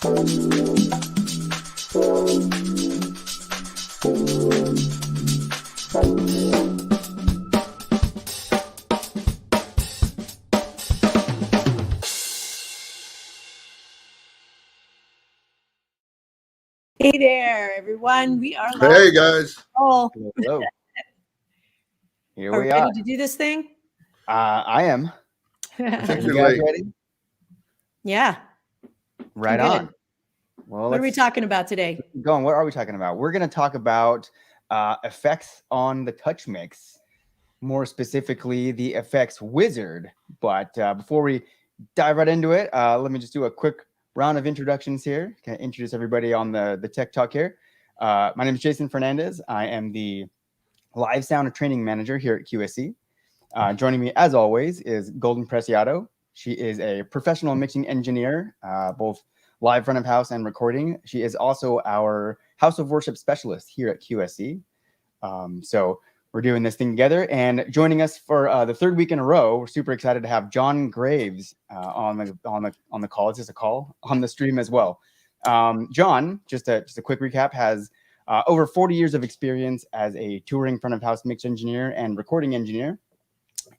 Hey there, everyone. We are live. Hey, guys. Oh, Hello. Here are we we are. ready to do this thing? I am. I think You you're guys late. ready? Yeah. Right Good. on. Well, What are we let's talking about today? keep going. What are we talking about? We're going to talk about effects on the TouchMix, more specifically the FX Wizard. But before we dive right into it, let me just do a quick round of introductions here. Can I introduce everybody on the Tech Talk here? My name is Jason Fernandez. I am the Live Sound Training Manager here at QSC. Joining me, as always, is Golden Preciado. She is a professional mixing engineer, both live front of house and recording. She is also our House of Worship specialist here at QSC. So we're doing this thing together. And joining us for the third week in a row, we're super excited to have John Graves on the call. It's just a call on the stream as well. John, just a quick recap, has over 40 years of experience as a touring front of house mix engineer and recording engineer.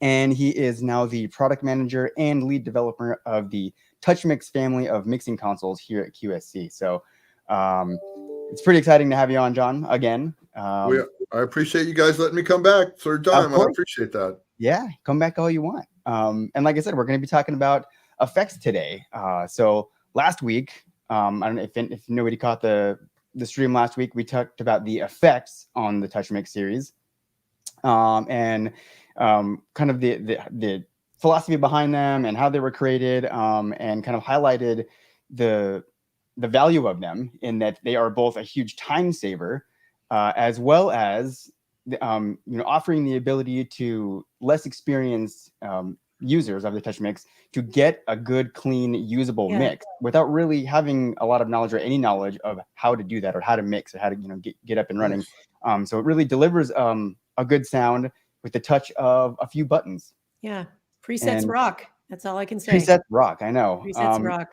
And he is now the product manager and lead developer of the TouchMix family of mixing consoles here at QSC. So it's pretty exciting to have you on, John, again. I appreciate you guys letting me come back third time. I appreciate that. Yeah, come back all you want. And like I said, we're going to be talking about effects today. So last week, I don't know if nobody caught the stream last week, we talked about the effects on the TouchMix series. And kind of the philosophy behind them and how they were created, and kind of highlighted the value of them in that they are both a huge time saver, as well as offering the ability to less experienced users of the TouchMix to get a good, clean, usable mix without really having a lot of knowledge or any knowledge of how to do that or how to mix or how to get up and running. So it really delivers a good sound with the touch of a few buttons. Yeah. Presets rock. That's all I can say. Presets rock. I know. Presets rock.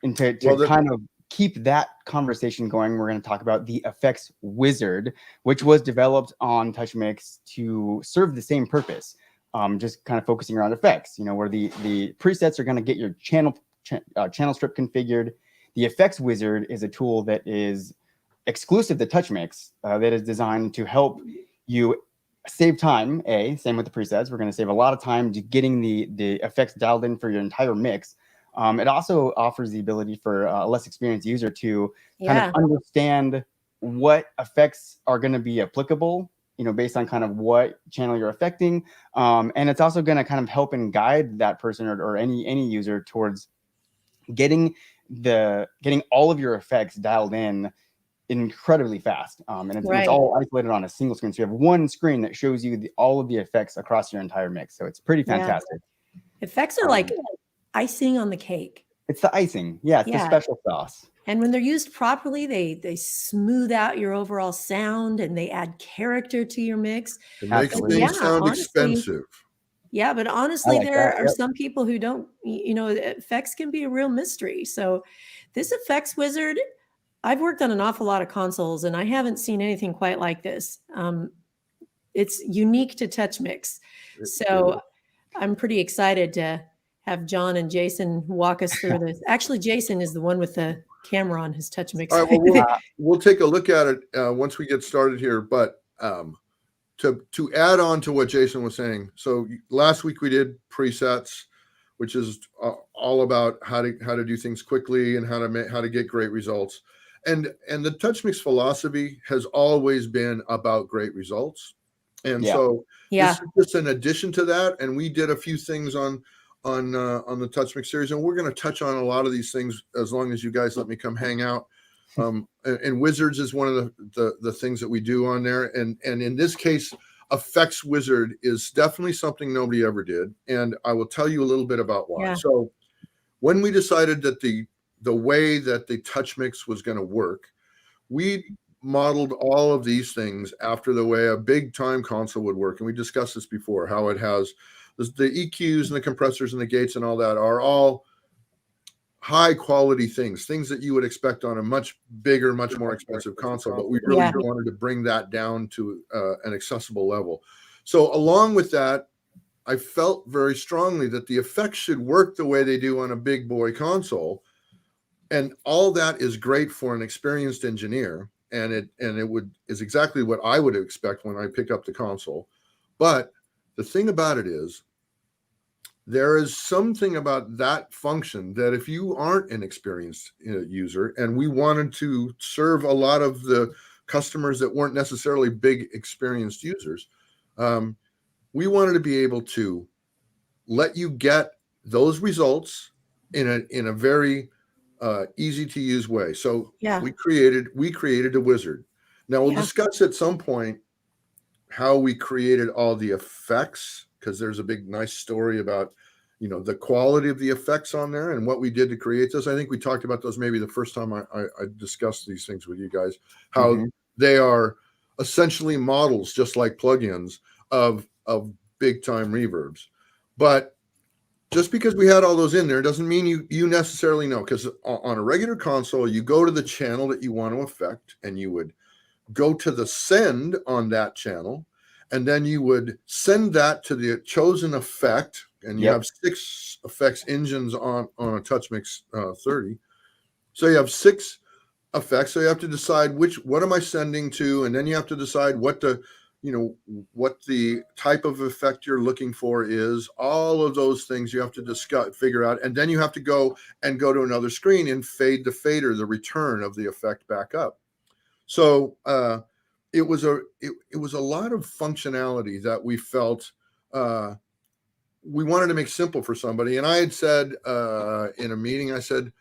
And to kind of keep that conversation going, we're going to talk about the FX Wizard, which was developed on TouchMix to serve the same purpose. Just kind of focusing around effects, where the presets are going to get your channel strip configured. The FX Wizard is a tool that is exclusive to TouchMix, that is designed to help you save time. Same with the presets. We're going to save a lot of time to getting the effects dialed in for your entire mix. It also offers the ability for a less experienced user to kind of understand what effects are going to be applicable, based on kind of what channel you're affecting. And it's also going to kind of help and guide that person or any user towards getting all of your effects dialed in incredibly fast. And it's all isolated on a single screen. So you have one screen that shows you all of the effects across your entire mix. So it's pretty fantastic. Effects are like icing on the cake. It's the icing. Yeah, it's the special sauce. And when they're used properly, they smooth out your overall sound and they add character to your mix. It makes things sound expensive. Yeah, but honestly, there are some people who don't, effects can be a real mystery. So this FX Wizard, I've worked on an awful lot of consoles and I haven't seen anything quite like this. It's unique to TouchMix. So I'm pretty excited to have John and Jason walk us through this. Actually, Jason is the one with the camera on his TouchMix. All right, well, we'll take a look at it once we get started here. But to add on to what Jason was saying, so last week we did presets, which is all about how to do things quickly and how to get great results. And the TouchMix philosophy has always been about great results. And so this is just an addition to that. And we did a few things on the TouchMix series, and we're going to touch on a lot of these things as long as you guys let me come hang out. And Wizards is one of the things that we do on there. And in this case, FX Wizard is definitely something nobody ever did. And I will tell you a little bit about why. So when we decided that the way that the TouchMix was going to work, we modeled all of these things after the way a big time console would work. And we discussed this before, how it has the EQs and the compressors and the gates and all that are all high quality things that you would expect on a much bigger, much more expensive console, but we really wanted to bring that down to an accessible level. So along with that, I felt very strongly that the effects should work the way they do on a big boy console. And all that is great for an experienced engineer. And it is exactly what I would expect when I pick up the console. But the thing about it is, there is something about that function that if you aren't an experienced user, and we wanted to serve a lot of the customers that weren't necessarily big experienced users, we wanted to be able to let you get those results in a very easy to use way. So we created a wizard. Now we'll discuss at some point how we created all the effects, because there's a big nice story about the quality of the effects on there and what we did to create this. I think we talked about those maybe the first time I discussed these things with you guys, how they are essentially models, just like plugins of big time reverbs. But just because we had all those in there doesn't mean you necessarily know, because on a regular console, you go to the channel that you want to affect, and you would go to the send on that channel, and then you would send that to the chosen effect. And you have 6 effects engines on a TouchMix 30. So you have 6 effects. So you have to decide what am I sending to, and then you have to decide what the type of effect you're looking for is. All of those things you have to figure out, and then you have to go to another screen and fade the fader, the return of the effect back up. So it was a lot of functionality that we felt we wanted to make simple for somebody. And I had said in a meeting, I said,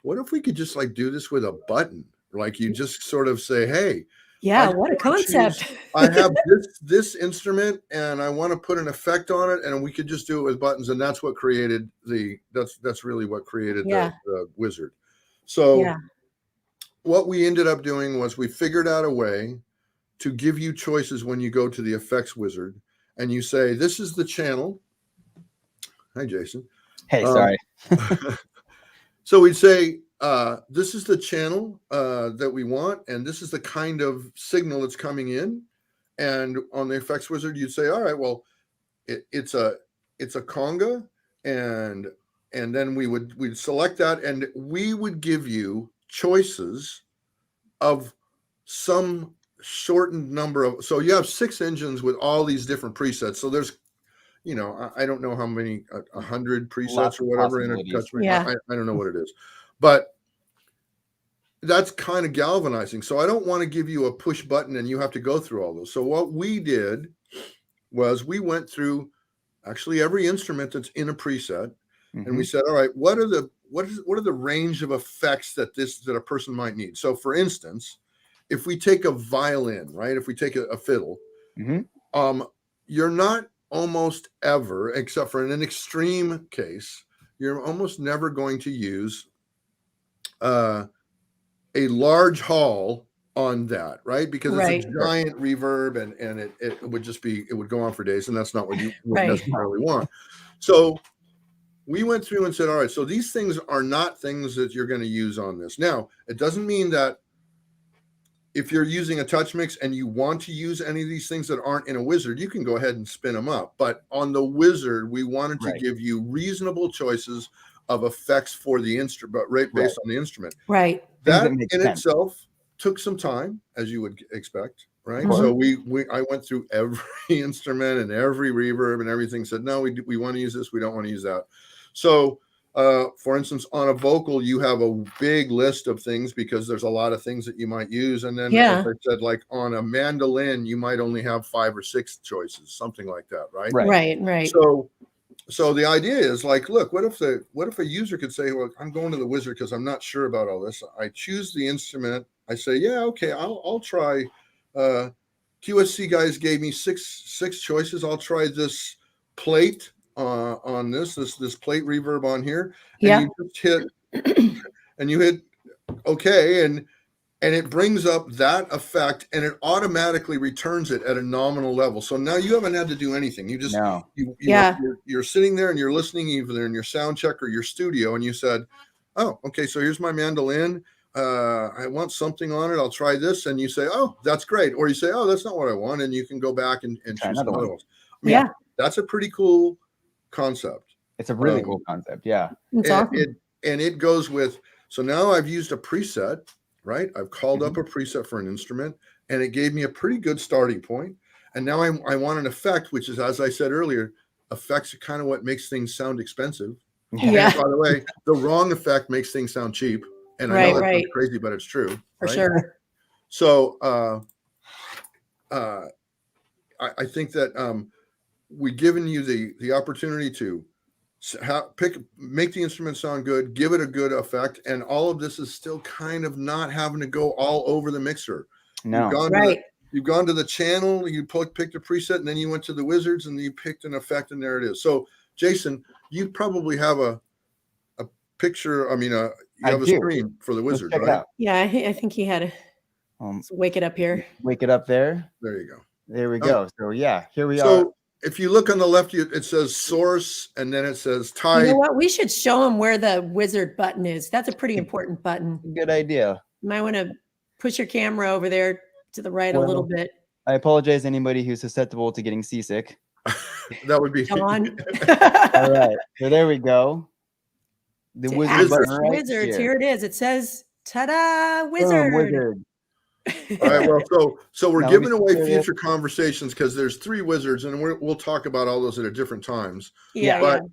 what if we could just do this with a button? Like you just sort of say, hey, what a concept. I have this instrument and I want to put an effect on it, and we could just do it with buttons. And that's what created that's really what created the wizard. So what we ended up doing was we figured out a way to give you choices when you go to the effects wizard, and you say, this is the channel. Hi, Jason. Hey, sorry. So we'd say, this is the channel that we want, and this is the kind of signal that's coming in. And on the effects wizard, you'd say, all right, well, it's a conga, and then we'd select that, and we would give you choices of some shortened number of. So you have 6 engines with all these different presets. So there's I don't know how many, 100 presets or whatever in a TouchMix. I don't know what it is, but that's kind of galvanizing. So I don't want to give you a push button and you have to go through all those. So what we did was we went through actually every instrument that's in a preset, and we said, all right, what are the range of effects that a person might need? So for instance, if we take a violin, right? If we take a fiddle, you're not almost ever, except for in an extreme case, you're almost never going to use a large hall on that, right? Because it's a giant reverb, and it would just be, it would go on for days, and that's not what you would necessarily want. So we went through and said, all right, so these things are not things that you're going to use on this. Now, it doesn't mean that if you're using a TouchMix and you want to use any of these things that aren't in a wizard, you can go ahead and spin them up. But on the wizard, we wanted to give you reasonable choices of effects for the instrument, based on the instrument. Right. That in itself took some time, as you would expect, right? So I went through every instrument and every reverb and everything, said, no, we want to use this, we don't want to use that. So for instance, on a vocal, you have a big list of things because there's a lot of things that you might use. And then, as I said, like on a mandolin, you might only have 5 or 6 choices, something like that, right? Right. So the idea is like, look, what if a user could say, well, I'm going to the wizard because I'm not sure about all this. I choose the instrument. I say, yeah, okay, I'll try. QSC guys gave me six choices. I'll try this plate on this plate reverb on here, and you just hit and you hit okay, and it brings up that effect, and it automatically returns it at a nominal level. So now you haven't had to do anything. You just you're sitting there and you're listening, either in your sound check or your studio, and you said, oh, okay, so here's my mandolin. I want something on it. I'll try this. And you say, oh, that's great. Or you say, oh, that's not what I want. And you can go back and choose some other ones. I mean, that's a pretty cool concept. It's a really cool concept. Yeah. It's awesome. It goes with, so now I've used a preset, right? I've called up a preset for an instrument, and it gave me a pretty good starting point. And now I want an effect, which is, as I said earlier, effects are kind of what makes things sound expensive. Yeah. And by the way, the wrong effect makes things sound cheap. And I know that sounds crazy, but it's true. For sure. So I think that we've given you the opportunity to make the instrument sound good, give it a good effect, and all of this is still kind of not having to go all over the mixer. No, you've gone to the channel, you picked a preset, and then you went to the wizards and you picked an effect, and there it is. So, Jason, you probably have a picture. I mean, you have a screen for the wizard, right? Yeah, I think he had to wake it up here. Wake it up there. There you go. There we go. So yeah, here we are. So if you look on the left, it says source, and then it says type. You know what? We should show him where the wizard button is. That's a pretty important button. Good idea. You might want to push your camera over there to the right a little bit. I apologize to anybody who's susceptible to getting seasick. That would be John. All right. So there we go. The wizard button right wizards. Here it is. It says, "Ta-da, wizard." Wizard. All right. Well, so we're giving away future conversations because there's 3 wizards, and we'll talk about all those at different times. Yeah. But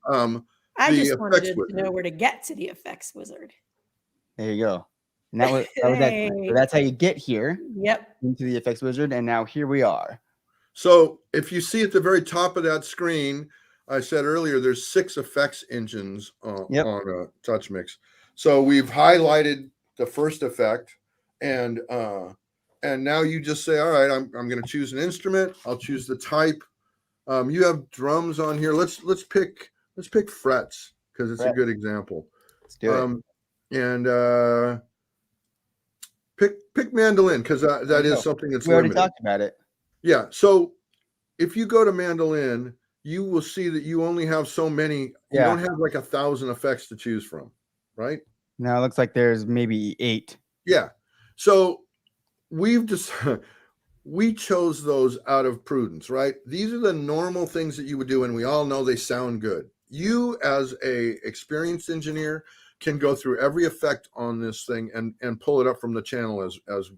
I just wanted to know where to get to the effects wizard. There you go. And that was so that's how you get here. Yep. Into the effects wizard, and now here we are. So if you see at the very top of that screen, I said earlier there's 6 effects engines on TouchMix. So we've highlighted the first effect, and now you just say, all right, I'm going to choose an instrument. I'll choose the type. You have drums on here. Let's pick frets because it's a good example. Let's do it. And pick mandolin because that is something that's we already limited. Talked about it. Yeah. So if you go to mandolin, you will see that you only have so many. You don't have like 1,000 effects to choose from, right? Now it looks like there's maybe 8. Yeah. So we chose those out of prudence, right? These are the normal things that you would do, and we all know they sound good. You, as a experienced engineer, can go through every effect on this thing and pull it up from the channel as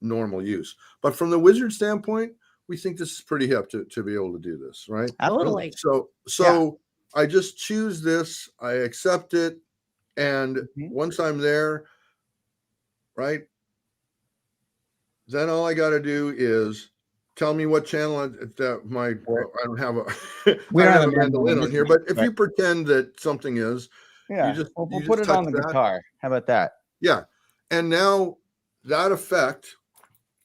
normal use. But from the wizard standpoint, we think this is pretty hip to be able to do this, right? Totally. So I just choose this, I accept it, and once I'm there, right, then all I got to do is tell me what channel I don't have a mandolin on here, but if you pretend that something is, we'll put it on the guitar. How about that? Yeah. And now that effect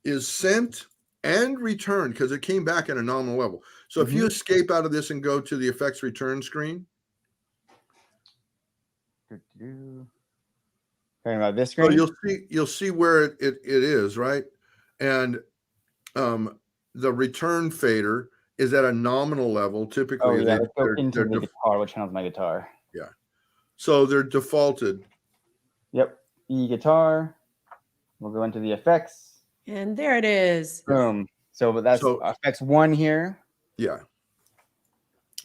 is sent and returned because it came back at a nominal level. So if you escape out of this and go to the effects return screen. Talking about this screen? So you'll see where it is, right? And the return fader is at a nominal level. Typically, let's go into the guitar. What channel's my guitar? Yeah. So they're defaulted. Yep. E guitar. We'll go into the effects. And there it is. Boom. So that's effects 1 here. Yeah.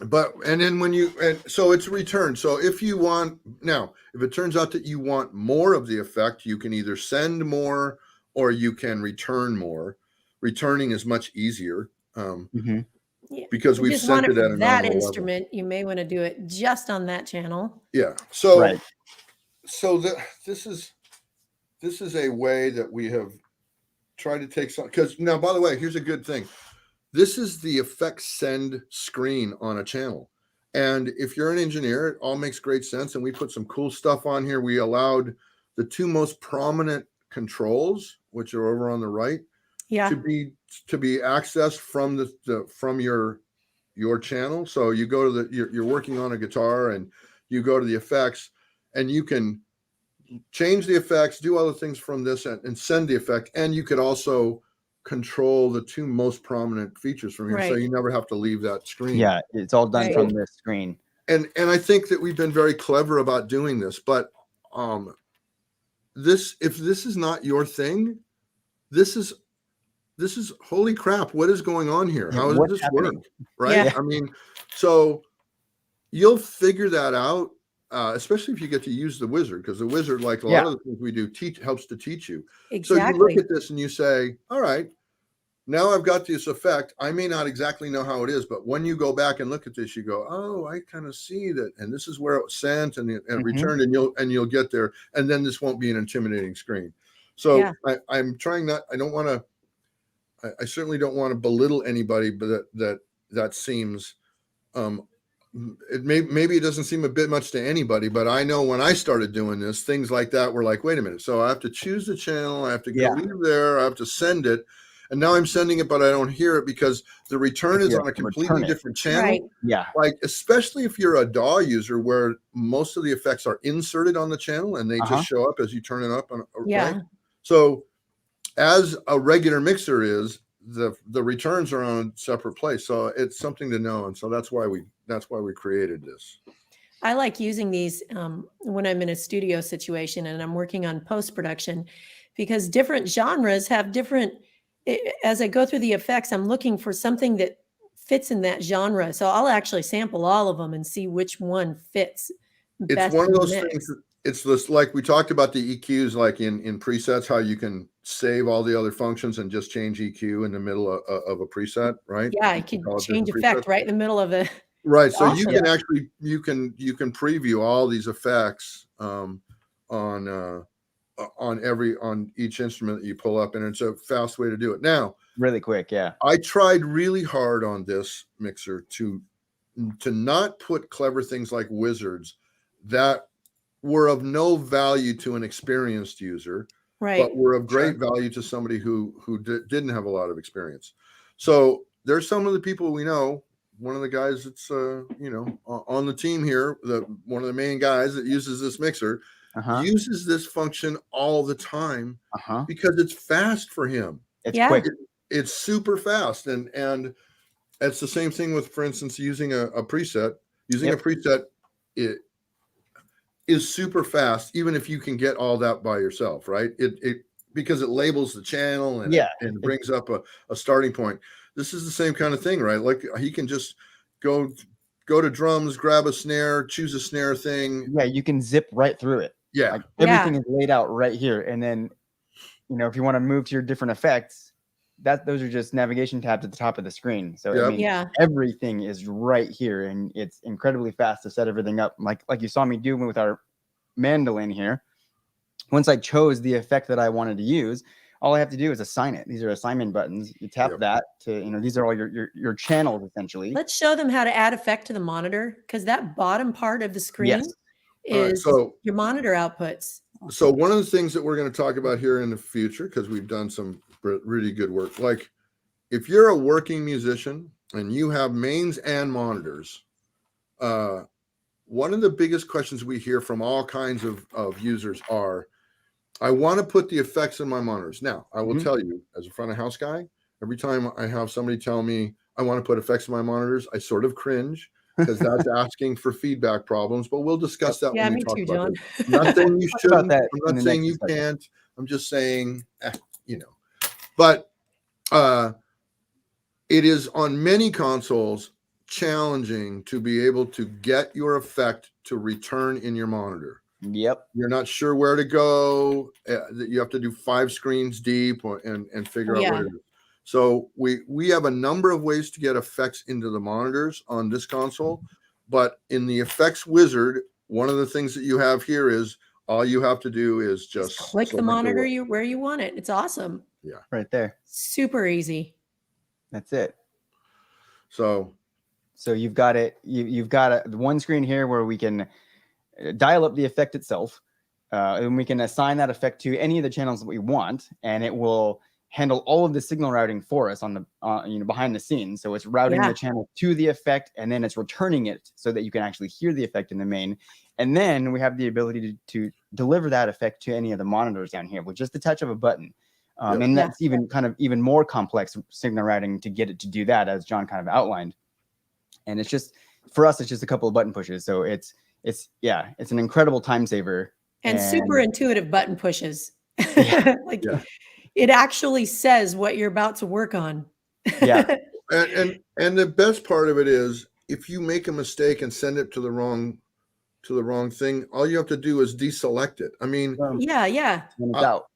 But and then so it's returned. So if you want if it turns out that you want more of the effect, you can either send more or you can return more. Returning is much easier because we've sent it at that instrument level. You may want to do it just on that channel. Yeah. So this is a way that we have tried to take some, because now, by the way, here's a good thing. This is the effects send screen on a channel. And if you're an engineer, it all makes great sense. And we put some cool stuff on here. We allowed the 2 most prominent controls, which are over on the right, to be accessed from your channel. So you go to you're working on a guitar and you go to the effects and you can change the effects, do other things from this and send the effect. And you could also control the 2 most prominent features from here. So you never have to leave that screen. Yeah, it's all done from this screen. And I think that we've been very clever about doing this, but if this is not your thing, this is holy crap. What is going on here? How does this work? Right. Yeah. I mean, so you'll figure that out, especially if you get to use the wizard, because the wizard, like a lot of the things we do, helps to teach you. Exactly. So you look at this and you say, all right, now I've got this effect. I may not exactly know how it is, but when you go back and look at this, you go, oh, I kind of see that. And this is where it was sent and returned, and you'll get there. And then this won't be an intimidating screen. So I'm trying not, I certainly don't want to belittle anybody, but that seems, maybe it doesn't seem a bit much to anybody, but I know when I started doing this, things like that were like, wait a minute. So I have to choose the channel. I have to go leave there. I have to send it. And now I'm sending it, but I don't hear it because the return is on a completely different channel. Right. Yeah. Like, especially if you're a DAW user where most of the effects are inserted on the channel and they just show up as you turn it up. Right? So as a regular mixer is, the returns are on a separate place. So it's something to know. And so that's why we created this. I like using these when I'm in a studio situation and I'm working on post-production, because different genres have different, as I go through the effects, I'm looking for something that fits in that genre. So I'll actually sample all of them and see which one fits best. It's one of those things. It's this, like we talked about the EQs, like in presets, how you can save all the other functions and just change EQ in the middle of a preset, right? Yeah, I can change effect right in the middle of it. Right. So you can actually, you can preview all these effects on each instrument that you pull up, and it's a fast way to do it. Now, really quick. Yeah. I tried really hard on this mixer to not put clever things like wizards that were of no value to an experienced user, but were of great value to somebody who didn't have a lot of experience. So there's some of the people we know. One of the guys that's on the team here, one of the main guys that uses this mixer, uses this function all the time because it's fast for him. It's quick. It's super fast, and it's the same thing with, for instance, using a preset. Using a preset, it is super fast, even if you can get all that by yourself, right? It because it labels the channel and and brings up a starting point. This is the same kind of thing, right? Like he can just go to drums, grab a snare, choose a snare thing. Yeah, you can zip right through it. Yeah, like everything is laid out right here, and then if you want to move to your different effects, those are just navigation tabs at the top of the screen. So I mean, everything is right here, and it's incredibly fast to set everything up. Like you saw me do with our mandolin here. Once I chose the effect that I wanted to use, all I have to do is assign it. These are assignment buttons. You tap that to, these are all your channels essentially. Let's show them how to add effect to the monitor, because that bottom part of the screen is your monitor outputs. So one of the things that we're going to talk about here in the future, because we've done some really good work, like if you're a working musician and you have mains and monitors, one of the biggest questions we hear from all kinds of users are, I want to put the effects in my monitors. Now, I will tell you, as a front of house guy, every time I have somebody tell me I want to put effects in my monitors, I sort of cringe, because that's asking for feedback problems. But we'll discuss that when we talk about it. I'm not saying you shouldn't. I'm not saying you can't. I'm just saying, But it is on many consoles challenging to be able to get your effect to return in your monitor. Yep. You're not sure where to go. You have to do 5 screens deep and figure out where it is. So we have a number of ways to get effects into the monitors on this console, but in the effects wizard, one of the things that you have here is all you have to do is just click the monitor where you want it. It's awesome. Yeah. Right there. Super easy. That's it. So you've got it. You've got one screen here where we can dial up the effect itself, and we can assign that effect to any of the channels that we want, and it will handle all of the signal routing for us on the behind the scenes. So it's routing the channel to the effect, and then it's returning it so that you can actually hear the effect in the main. And then we have the ability to deliver that effect to any of the monitors down here with just the touch of a button. And that's even more complex signal routing to get it to do that, as John kind of outlined. And it's just, for us, it's just a couple of button pushes. So it's an incredible time saver And super intuitive button pushes. Yeah. Like it actually says what you're about to work on. Yeah. And the best part of it is if you make a mistake and send it to the wrong thing, all you have to do is deselect it. I mean, yeah. When it's out.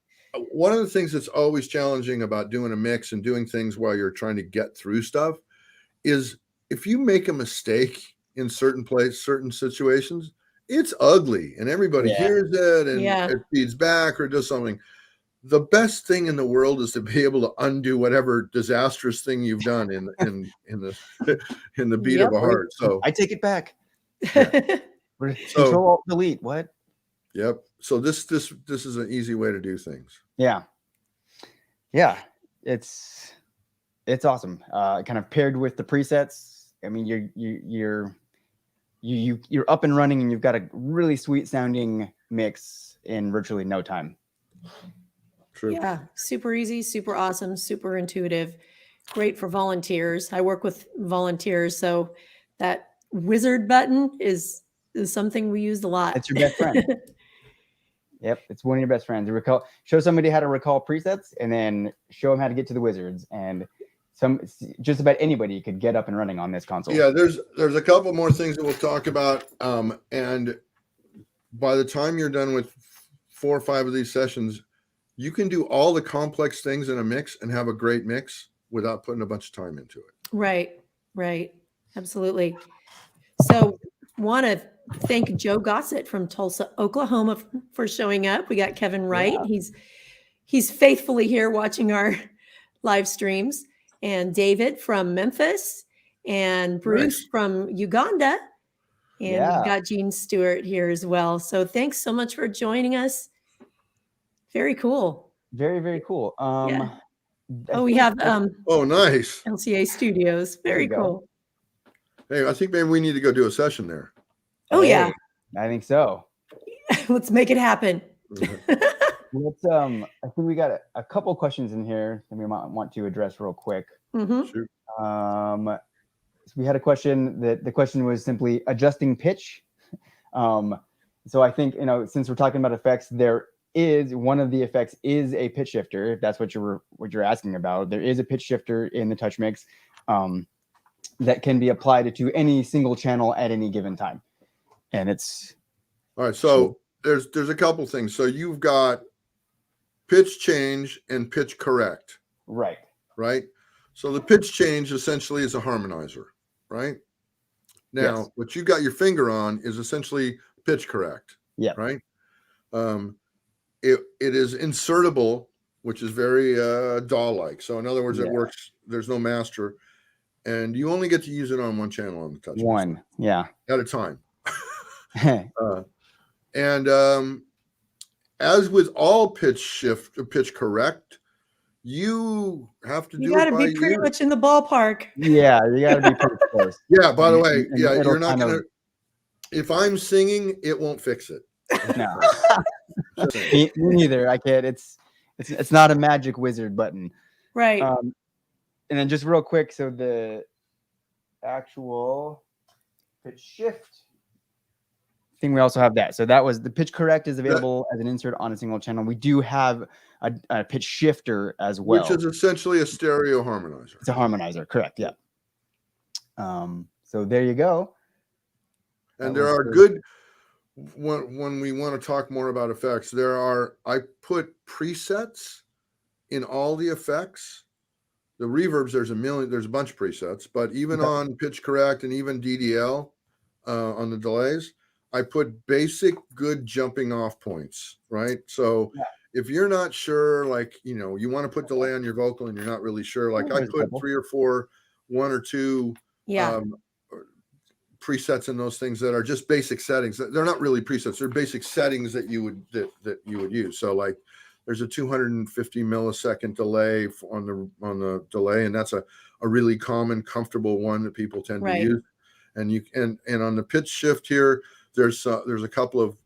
One of the things that's always challenging about doing a mix and doing things while you're trying to get through stuff is if you make a mistake in certain situations, it's ugly and everybody hears it and it feeds back or does something. The best thing in the world is to be able to undo whatever disastrous thing you've done in the beat of a heart. So I take it back. So, Control Alt Delete. What? Yep. So this is an easy way to do things. Yeah. It's awesome. Kind of paired with the presets. I mean, you're up and running, and you've got a really sweet sounding mix in virtually no time. True. Yeah, super easy, super awesome, super intuitive. Great for volunteers. I work with volunteers, so that wizard button is something we used a lot. It's your best friend. Yep, it's one of your best friends. Show somebody how to recall presets, and then show them how to get to the wizards. And just about anybody could get up and running on this console. Yeah, there's a couple more things that we'll talk about. And by the time you're done with 4 or 5 of these sessions, you can do all the complex things in a mix and have a great mix without putting a bunch of time into it. Right. Absolutely. So want to thank Joe Gossett from Tulsa, Oklahoma for showing up. We got Kevin Wright. Yeah. He's faithfully here watching our live streams. And David from Memphis and Bruce from Uganda. And we've got Gene Stewart here as well. So thanks so much for joining us. Very cool. Very, very cool. We have nice. LCA Studios. Very cool. Hey, I think maybe we need to go do a session there. Oh, yeah. I think so. Let's make it happen. Let's I think we got a couple questions in here that we might want to address real quick. Shoot. So we had a question that the question was simply adjusting pitch. So I think, since we're talking about effects, there is one of the effects is a pitch shifter. If that's what you're asking about, there is a pitch shifter in the TouchMix that can be applied to any single channel at any given time. And it's all right. So there's a couple things. So you've got pitch change and pitch correct. Right. So the pitch change essentially is a harmonizer, right? Now, what you got your finger on is essentially pitch correct. Yeah. Right. It is insertable, which is very DAW-like. So in other words, it works. There's no master, and you only get to use it on one channel on the TouchMix. One, at a time. As with all pitch correct, you have to you got to be pretty much in the ballpark. Yeah, you got to be pretty close. Yeah. By the way, you're not gonna. If I'm singing, it won't fix it. No. Me neither. I can't. It's not a magic wizard button. Right. And then just real quick, so the actual pitch shift thing, we also have that. So that was the pitch correct is available as an insert on a single channel. We do have a pitch shifter as well, which is essentially a stereo harmonizer. It's a harmonizer, correct? Yeah. So there you go. And there are good. When we want to talk more about effects, I put presets in all the effects. The reverbs, there's a bunch of presets, but even on pitch correct and even DDL on the delays, I put basic good jumping off points, right? So if you're not sure, like, you want to put delay on your vocal and you're not really sure, like I put 3 or 4, 1 or 2 presets in those things that are just basic settings. They're not really presets. They're basic settings that you would use. So like there's a 250 millisecond delay on the delay, and that's a really common, comfortable one that people tend to use. And on the pitch shift here, there's a couple of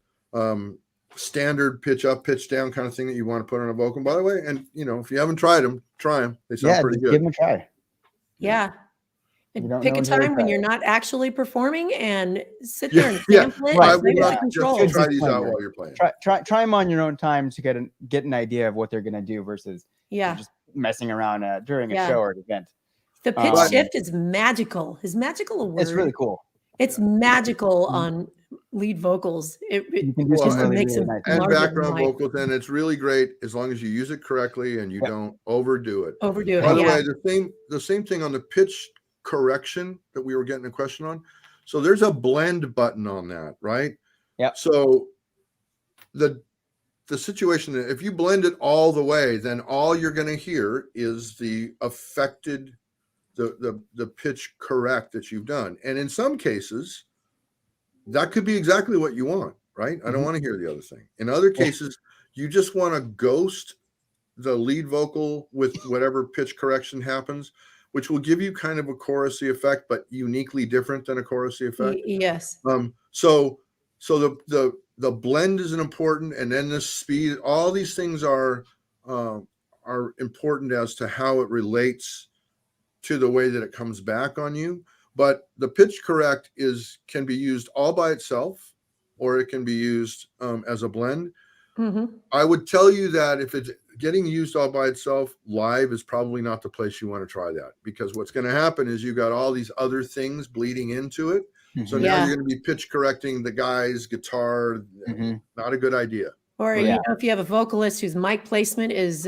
standard pitch up, pitch down kind of thing that you want to put on a vocal. By the way, and if you haven't tried them, try them. They sound pretty good. Give them a try. Yeah. Pick a time when you're not actually performing and sit Yeah, there and yeah. sample it. Right. I would Play with not the just controls. try these out while you're playing. Try them on your own time to get an idea of what they're gonna do versus just messing around during a show or an event. The pitch shift is magical. Is magical a word? It's really cool. It's magical on lead vocals. It just really, makes really them nice. And background life. vocals, and it's really great as long as you use it correctly and you don't overdo it. By the way, the same thing on the pitch correction that we were getting a question on. So there's a blend button on that, right? Yeah. So the situation that if you blend it all the way, then all you're going to hear is the affected the pitch correct that you've done. And in some cases, that could be exactly what you want, right? I don't want to hear the other thing. In other cases, you just want to ghost the lead vocal with whatever pitch correction happens, which will give you kind of a chorusy effect, but uniquely different than a chorusy effect. Yes. So the blend is important, and then the speed. All these things are important as to how it relates to the way that it comes back on you. But the pitch correct can be used all by itself, or it can be used as a blend. I would tell you that if it's getting used all by itself, live is probably not the place you want to try that, because what's going to happen is you've got all these other things bleeding into it. So now you're going to be pitch correcting the guy's guitar. Not a good idea. Or you know, if you have a vocalist whose mic placement is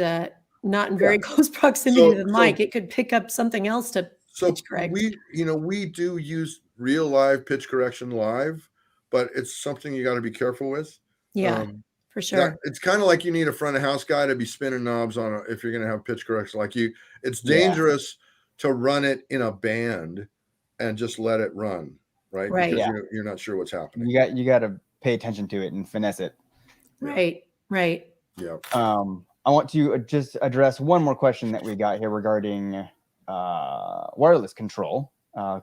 not in very close proximity to the mic, it could pick up something else to pitch correct. We do use real live pitch correction live, but it's something you got to be careful with. For sure. It's kind of like you need a front of house guy to be spinning knobs on if you're going to have pitch correction. Like it's dangerous to run it in a band and just let it run, right? Because you're not sure what's happening. You got to pay attention to it and finesse it. Right. Yeah. I want to just address one more question that we got here regarding wireless control.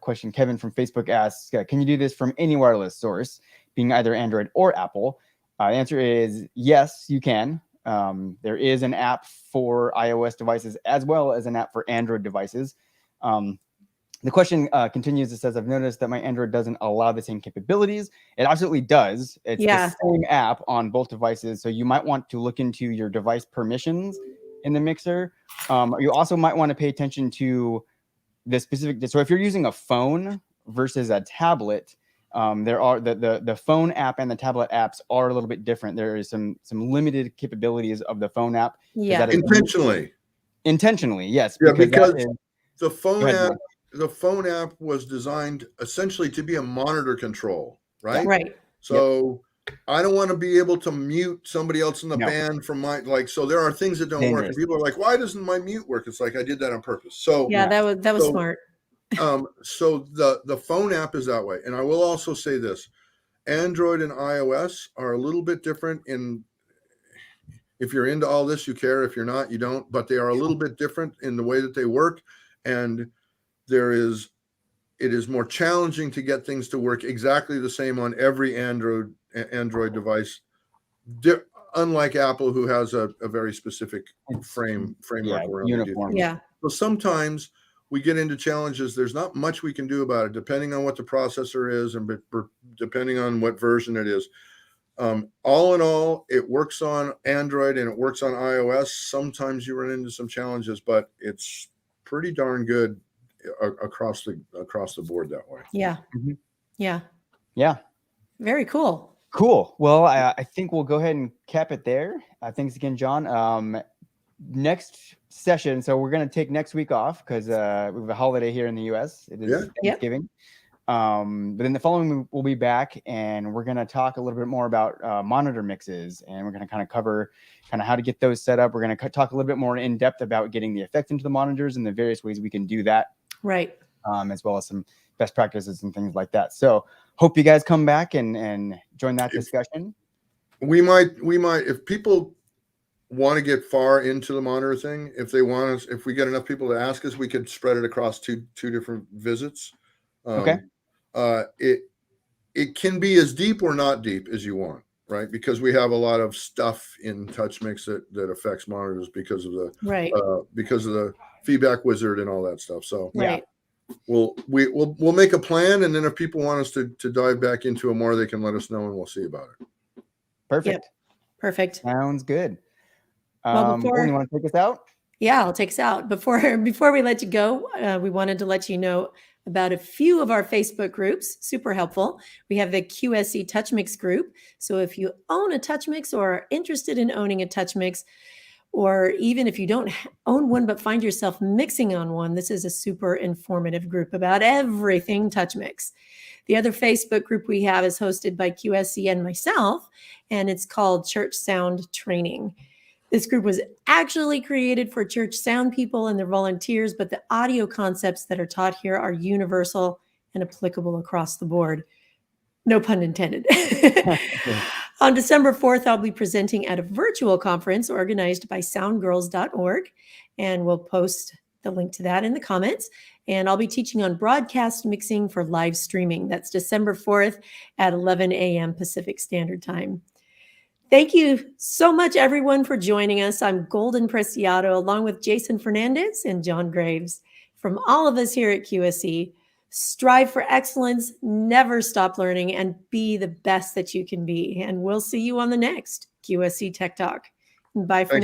Question Kevin from Facebook asks, can you do this from any wireless source, being either Android or Apple? The answer is yes, you can. There is an app for iOS devices as well as an app for Android devices. The question continues. It says, I've noticed that my Android doesn't allow the same capabilities. It absolutely does. It's the same app on both devices. So you might want to look into your device permissions in the mixer. You also might want to pay attention to the specific. So if you're using a phone versus a tablet, there are the phone app and the tablet apps are a little bit different. There is some limited capabilities of the phone app. Intentionally, yes. Yeah, because the phone app was designed essentially to be a monitor control, right? Right. So I don't want to be able to mute somebody else in the band from so there are things that don't work. And people are like, why doesn't my mute work? It's like, I did that on purpose. So that was smart. So the phone app is that way. And I will also say this, Android and iOS are a little bit different if you're into all this, you care. If you're not, you don't, but they are a little bit different in the way that they work. And it is more challenging to get things to work exactly the same on every Android device, unlike Apple, who has a very specific framework around uniform. So sometimes we get into challenges. There's not much we can do about it, depending on what the processor is and depending on what version it is. All in all, it works on Android and it works on iOS. Sometimes you run into some challenges, but it's pretty darn good across the board that way. Yeah. Very cool. Well, I think we'll go ahead and cap it there. Thanks again, John. Next session, so we're going to take next week off because we have a holiday here in the US. It is Thanksgiving. But then the following week we'll be back and we're going to talk a little bit more about monitor mixes, and we're going to kind of cover how to get those set up. We're going to talk a little bit more in depth about getting the effect into the monitors and the various ways we can do that. Right. As well as some best practices and things like that. So hope you guys come back and join that discussion. We might, if people want to get far into the monitor thing, if we get enough people to ask us, we could spread it across two different visits. Okay. It can be as deep or not deep as you want, right? Because we have a lot of stuff in TouchMix that affects monitors because of the feedback wizard and all that stuff. So we'll make a plan, and then if people want us to dive back into it more, they can let us know, and we'll see about it. Perfect. Yep. Perfect. Sounds good. Well, Lauren, you want to take us out? Yeah, I'll take us out. Before we let you go, we wanted to let you know about a few of our Facebook groups. Super helpful. We have the QSC TouchMix group. So if you own a TouchMix or are interested in owning a TouchMix, or even if you don't own one but find yourself mixing on one, this is a super informative group about everything TouchMix. The other Facebook group we have is hosted by QSC and myself, and it's called Church Sound Training. This group was actually created for church sound people and their volunteers, but the audio concepts that are taught here are universal and applicable across the board. No pun intended. On December 4th, I'll be presenting at a virtual conference organized by soundgirls.org, and we'll post the link to that in the comments. And I'll be teaching on broadcast mixing for live streaming. That's December 4th at 11 a.m. Pacific Standard Time. Thank you so much, everyone, for joining us. I'm Golden Preciado, along with Jason Fernandez and John Graves. From all of us here at QSC, strive for excellence, never stop learning, and be the best that you can be. And we'll see you on the next QSC Tech Talk. Bye for now.